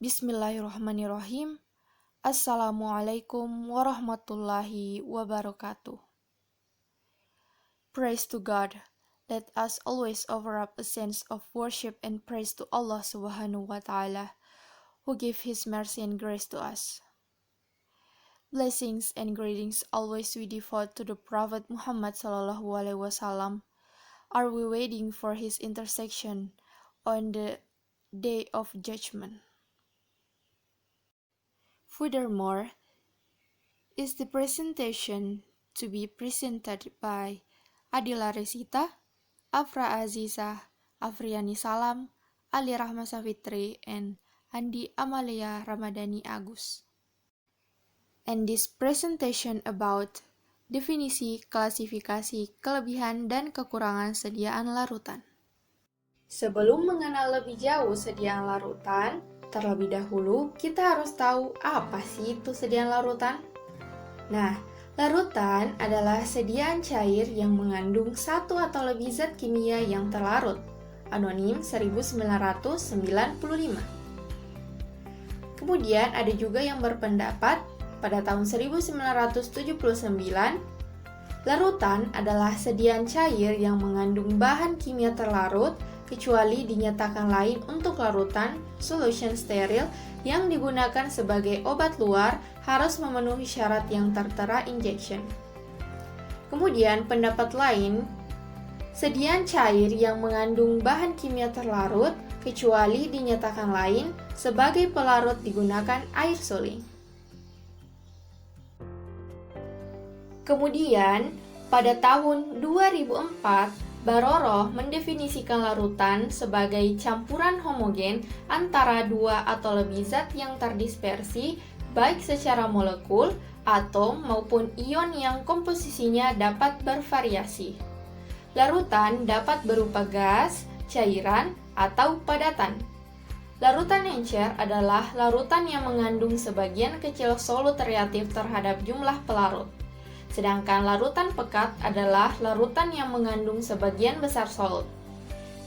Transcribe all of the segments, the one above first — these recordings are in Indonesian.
Bismillahirrahmanirrahim. Assalamualaikum warahmatullahi wabarakatuh. Praise to God. Let us always offer up a sense of worship and praise to Allah Subhanahu wa Ta'ala, who gave His mercy and grace to us. Blessings and greetings always we devote to the Prophet Muhammad Sallallahu Alaihi Wasallam. Are we waiting for his intercession on the day of judgment? Furthermore, is the presentation to be presented by Adila Resita, Afra Aziza, Afriani Salam, Ali Rahma Safitri, and Andi Amalia Ramadhani Agus. And this presentation about definisi, klasifikasi, kelebihan, dan kekurangan sediaan larutan. Sebelum mengenal lebih jauh sediaan larutan, terlebih dahulu kita harus tahu apa sih itu sediaan larutan. Nah, larutan adalah sediaan cair yang mengandung satu atau lebih zat kimia yang terlarut. Anonim 1995. Kemudian ada juga yang berpendapat pada tahun 1979, larutan adalah sediaan cair yang mengandung bahan kimia terlarut kecuali dinyatakan lain untuk larutan solution steril yang digunakan sebagai obat luar harus memenuhi syarat yang tertera injection. Kemudian pendapat lain, sediaan cair yang mengandung bahan kimia terlarut kecuali dinyatakan lain sebagai pelarut digunakan air suling. Kemudian pada tahun 2004 Baroroh mendefinisikan larutan sebagai campuran homogen antara dua atau lebih zat yang terdispersi baik secara molekul, atom, maupun ion yang komposisinya dapat bervariasi. Larutan dapat berupa gas, cairan, atau padatan. Larutan encer adalah larutan yang mengandung sebagian kecil solut reaktif terhadap jumlah pelarut. Sedangkan larutan pekat adalah larutan yang mengandung sebagian besar solut.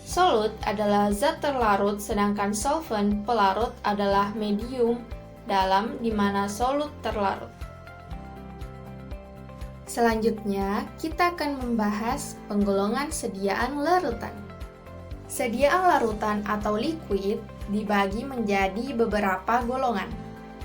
Solut adalah zat terlarut, sedangkan solvent pelarut adalah medium dalam di mana solut terlarut. Selanjutnya, kita akan membahas penggolongan sediaan larutan. Sediaan larutan atau liquid dibagi menjadi beberapa golongan.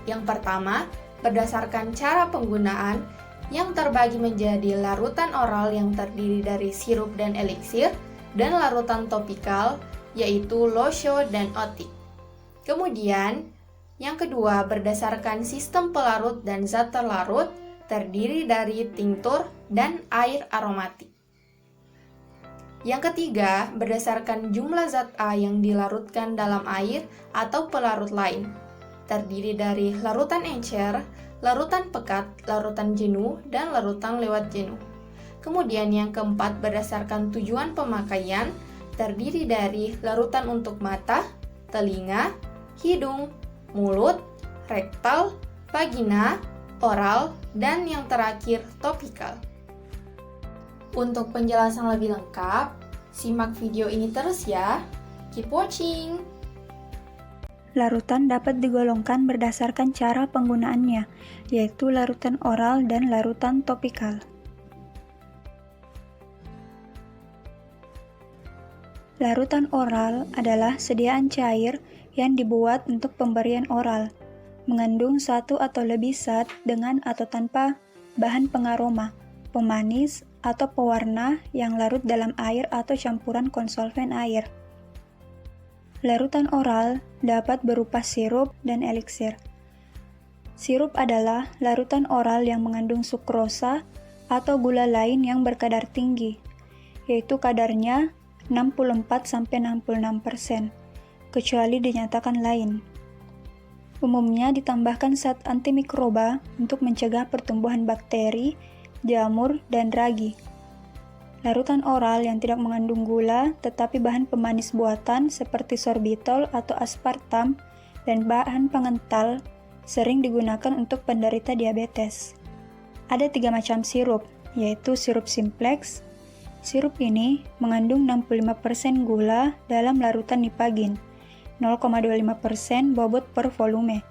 Yang pertama, berdasarkan cara penggunaan, yang terbagi menjadi larutan oral yang terdiri dari sirup dan eliksir, dan larutan topikal, yaitu lotion dan otik. Kemudian, yang kedua berdasarkan sistem pelarut dan zat terlarut, terdiri dari tinktur dan air aromatik. Yang ketiga, berdasarkan jumlah zat A yang dilarutkan dalam air atau pelarut lain, terdiri dari larutan encer, larutan pekat, larutan jenuh, dan larutan lewat jenuh. Kemudian yang keempat berdasarkan tujuan pemakaian, terdiri dari larutan untuk mata, telinga, hidung, mulut, rektal, vagina, oral, dan yang terakhir topikal. Untuk penjelasan lebih lengkap, simak video ini terus ya. Keep watching! Larutan dapat digolongkan berdasarkan cara penggunaannya, yaitu larutan oral dan larutan topikal. Larutan oral adalah sediaan cair yang dibuat untuk pemberian oral, mengandung satu atau lebih zat dengan atau tanpa bahan pengaroma, pemanis, atau pewarna yang larut dalam air atau campuran konsolven air. Larutan oral dapat berupa sirup dan eliksir. Sirup adalah larutan oral yang mengandung sukrosa atau gula lain yang berkadar tinggi, yaitu kadarnya 64-66%, kecuali dinyatakan lain. Umumnya ditambahkan zat antimikroba untuk mencegah pertumbuhan bakteri, jamur, dan ragi. Larutan oral yang tidak mengandung gula tetapi bahan pemanis buatan seperti sorbitol atau aspartam dan bahan pengental sering digunakan untuk penderita diabetes. Ada 3 macam sirup, yaitu sirup simplex. Sirup ini mengandung 65% gula dalam larutan nipagin, 0,25% bobot per volume.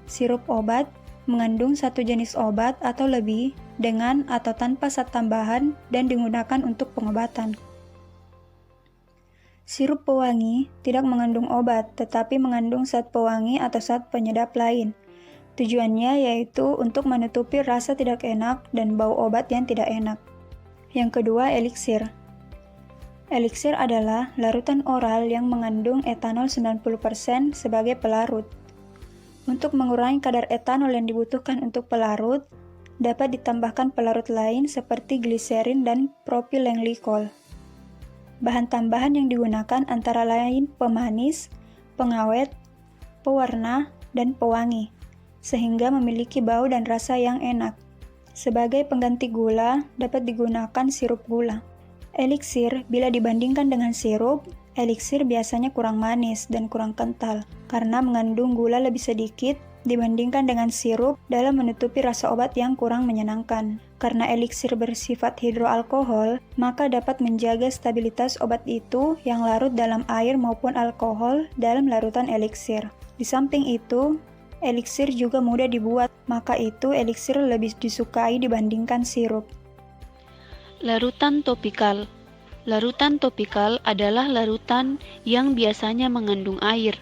Sirup obat mengandung satu jenis obat atau lebih dengan atau tanpa zat tambahan dan digunakan untuk pengobatan. Sirup pewangi tidak mengandung obat, tetapi mengandung zat pewangi atau zat penyedap lain. Tujuannya yaitu untuk menutupi rasa tidak enak dan bau obat yang tidak enak. Yang kedua, eliksir. Eliksir adalah larutan oral yang mengandung etanol 90% sebagai pelarut. Untuk mengurangi kadar etanol yang dibutuhkan untuk pelarut, dapat ditambahkan pelarut lain seperti gliserin dan propylenglikol. Bahan tambahan yang digunakan antara lain pemanis, pengawet, pewarna, dan pewangi, sehingga memiliki bau dan rasa yang enak. Sebagai pengganti gula, dapat digunakan sirup gula. Eliksir, bila dibandingkan dengan sirup, eliksir biasanya kurang manis dan kurang kental, karena mengandung gula lebih sedikit dibandingkan dengan sirup dalam menutupi rasa obat yang kurang menyenangkan. Karena eliksir bersifat hidroalkohol, maka dapat menjaga stabilitas obat itu yang larut dalam air maupun alkohol dalam larutan eliksir. Di samping itu, eliksir juga mudah dibuat, maka itu eliksir lebih disukai dibandingkan sirup. Larutan topikal. Larutan topikal adalah larutan yang biasanya mengandung air,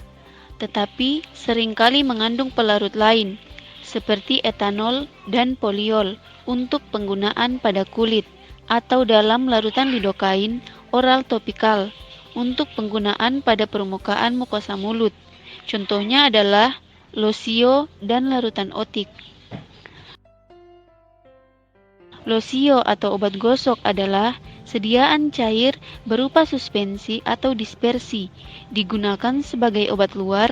tetapi seringkali mengandung pelarut lain, seperti etanol dan poliol, untuk penggunaan pada kulit, atau dalam larutan lidokain oral topikal, untuk penggunaan pada permukaan mukosa mulut. Contohnya adalah losio dan larutan otik. Losio atau obat gosok adalah sediaan cair berupa suspensi atau dispersi, digunakan sebagai obat luar,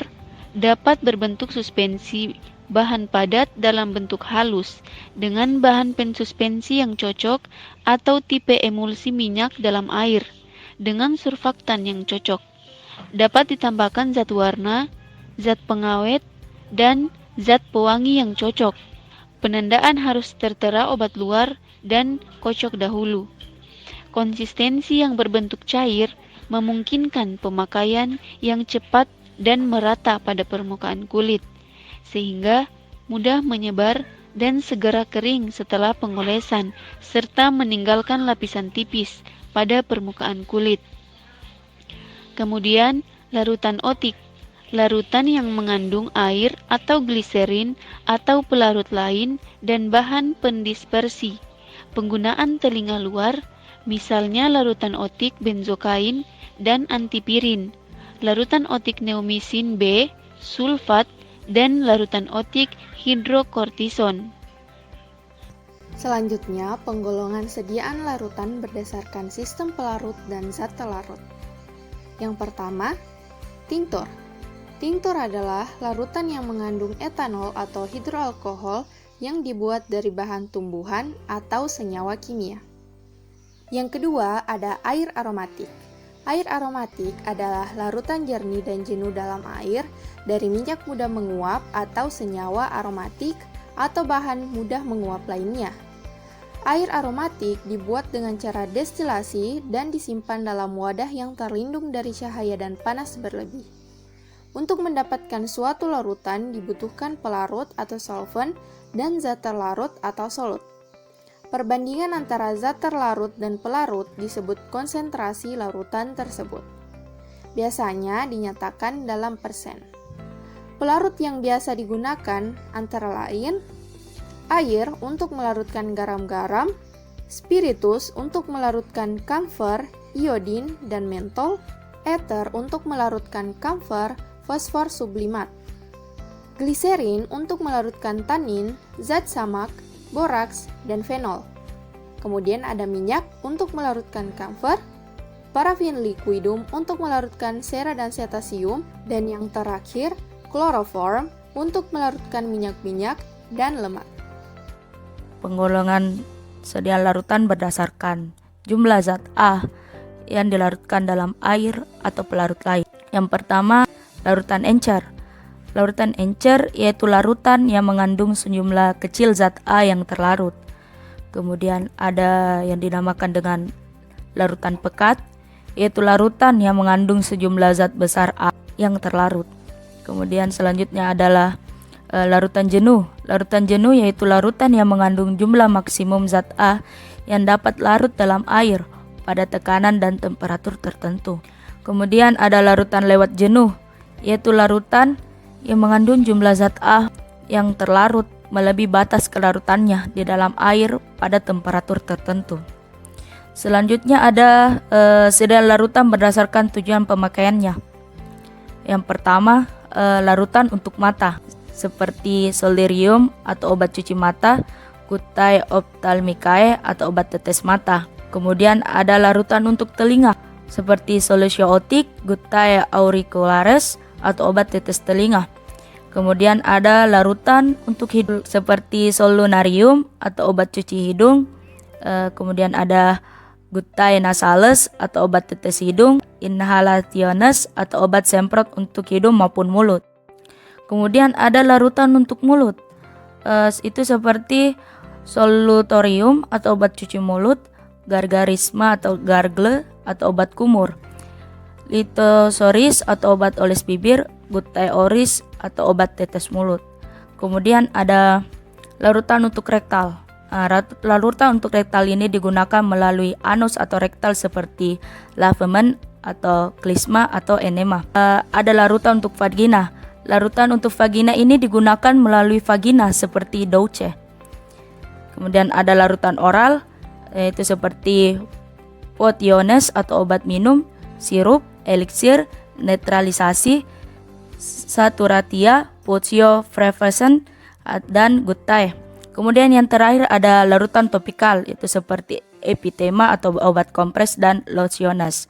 dapat berbentuk suspensi bahan padat dalam bentuk halus, dengan bahan pensuspensi yang cocok atau tipe emulsi minyak dalam air, dengan surfaktan yang cocok. Dapat ditambahkan zat warna, zat pengawet, dan zat pewangi yang cocok. Penandaan harus tertera obat luar dan kocok dahulu. Konsistensi yang berbentuk cair memungkinkan pemakaian yang cepat dan merata pada permukaan kulit, sehingga mudah menyebar dan segera kering setelah pengolesan, serta meninggalkan lapisan tipis pada permukaan kulit. Kemudian, larutan otik. Larutan yang mengandung air atau gliserin atau pelarut lain dan bahan pendispersi. Penggunaan telinga luar, misalnya larutan otik benzokain dan antipirin, larutan otik neomisin B, sulfat, dan larutan otik hidrokortison. Selanjutnya, penggolongan sediaan larutan berdasarkan sistem pelarut dan zat telarut. Yang pertama, tinktur. Tinktur adalah larutan yang mengandung etanol atau hidroalkohol yang dibuat dari bahan tumbuhan atau senyawa kimia. Yang kedua, ada air aromatik. Air aromatik adalah larutan jernih dan jenuh dalam air dari minyak mudah menguap atau senyawa aromatik atau bahan mudah menguap lainnya. Air aromatik dibuat dengan cara destilasi dan disimpan dalam wadah yang terlindung dari cahaya dan panas berlebih. Untuk mendapatkan suatu larutan dibutuhkan pelarut atau solvent dan zat terlarut atau solut. Perbandingan antara zat terlarut dan pelarut disebut konsentrasi larutan tersebut. Biasanya dinyatakan dalam persen. Pelarut yang biasa digunakan antara lain air untuk melarutkan garam-garam, spiritus untuk melarutkan kamfer, iodin, dan mentol, ether untuk melarutkan kamfer, fosfor sublimat, gliserin untuk melarutkan tanin, zat samak, boraks, dan fenol. Kemudian ada minyak untuk melarutkan kamfer, parafin liquidum untuk melarutkan sera dan cetasium, dan yang terakhir, chloroform untuk melarutkan minyak-minyak dan lemak. Penggolongan sediaan larutan berdasarkan jumlah zat A yang dilarutkan dalam air atau pelarut lain. Yang pertama, larutan encer. Larutan encer yaitu larutan yang mengandung sejumlah kecil zat A yang terlarut. Kemudian ada yang dinamakan dengan larutan pekat, yaitu larutan yang mengandung sejumlah zat besar A. yang terlarut. Kemudian selanjutnya adalah larutan jenuh. Larutan jenuh yaitu larutan yang mengandung jumlah maksimum zat A yang dapat larut dalam air pada tekanan dan temperatur tertentu. Kemudian ada larutan lewat jenuh, yaitu larutan yang mengandung jumlah zat A yang terlarut melebihi batas kelarutannya di dalam air pada temperatur tertentu. Selanjutnya ada sediaan larutan berdasarkan tujuan pemakaiannya. Yang pertama, larutan untuk mata, seperti solarium atau obat cuci mata, kutai ophthalmicae atau obat tetes mata. Kemudian ada larutan untuk telinga, seperti solution otik, guttae auricularis atau obat tetes telinga. Kemudian ada larutan untuk hidung, seperti solunarium atau obat cuci hidung. Kemudian ada guttae nasalis atau obat tetes hidung, inhalationes atau obat semprot untuk hidung maupun mulut. Kemudian ada larutan untuk mulut, itu seperti solutorium atau obat cuci mulut, gargarisma atau gargle atau obat kumur, litosoris atau obat oles bibir, guttae oris atau obat tetes mulut. Kemudian ada larutan untuk rektal. Larutan untuk rektal ini digunakan melalui anus atau rektal seperti lavement atau klisma atau enema. Ada larutan untuk vagina. Larutan untuk vagina ini digunakan melalui vagina seperti douche. Kemudian ada larutan oral, yaitu seperti potiones atau obat minum, sirup, eliksir, netralisasi, saturatia, pocio frevesen, dan guttae. Kemudian yang terakhir ada larutan topikal, yaitu seperti epitema atau obat kompres dan lotiones.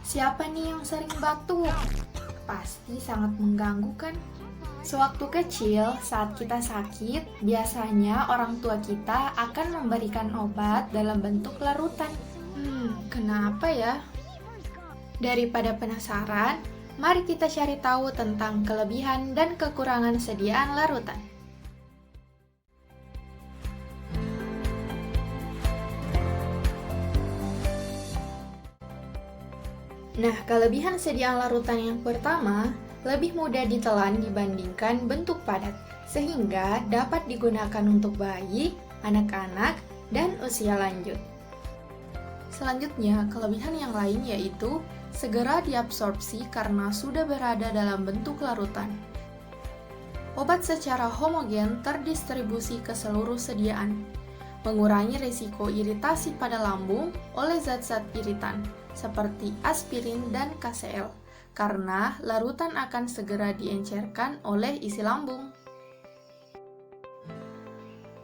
Siapa nih yang sering batuk? Pasti sangat mengganggu kan? Sewaktu kecil, saat kita sakit, biasanya orang tua kita akan memberikan obat dalam bentuk larutan. Kenapa ya? Daripada penasaran, mari kita cari tahu tentang kelebihan dan kekurangan sediaan larutan. Nah, kelebihan sediaan larutan yang pertama, lebih mudah ditelan dibandingkan bentuk padat, sehingga dapat digunakan untuk bayi, anak-anak, dan usia lanjut. Selanjutnya, kelebihan yang lain yaitu segera diabsorpsi karena sudah berada dalam bentuk larutan. Obat secara homogen terdistribusi ke seluruh sediaan, mengurangi risiko iritasi pada lambung oleh zat-zat iritan, seperti aspirin dan KCl, karena larutan akan segera diencerkan oleh isi lambung.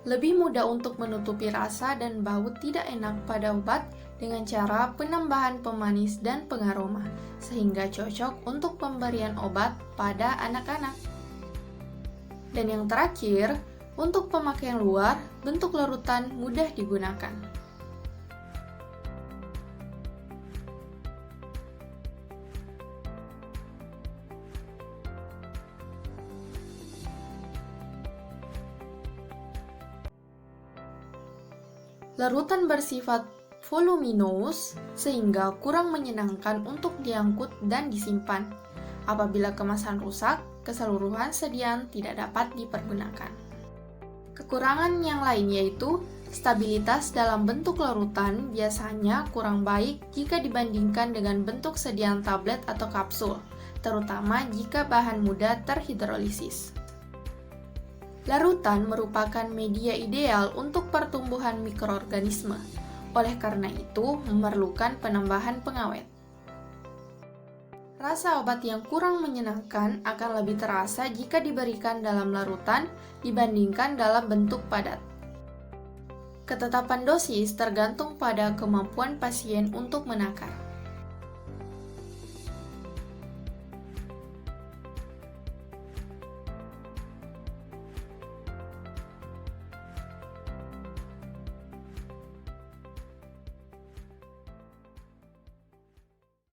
Lebih mudah untuk menutupi rasa dan bau tidak enak pada obat dengan cara penambahan pemanis dan pengaroma, sehingga cocok untuk pemberian obat pada anak-anak. Dan yang terakhir, untuk pemakaian luar, bentuk larutan mudah digunakan. Larutan bersifat voluminous sehingga kurang menyenangkan untuk diangkut dan disimpan. Apabila kemasan rusak, keseluruhan sediaan tidak dapat dipergunakan. Kekurangan yang lain yaitu stabilitas dalam bentuk larutan biasanya kurang baik jika dibandingkan dengan bentuk sediaan tablet atau kapsul, terutama jika bahan mudah terhidrolisis. Larutan merupakan media ideal untuk pertumbuhan mikroorganisme, oleh karena itu memerlukan penambahan pengawet. Rasa obat yang kurang menyenangkan akan lebih terasa jika diberikan dalam larutan dibandingkan dalam bentuk padat. Ketetapan dosis tergantung pada kemampuan pasien untuk menakar.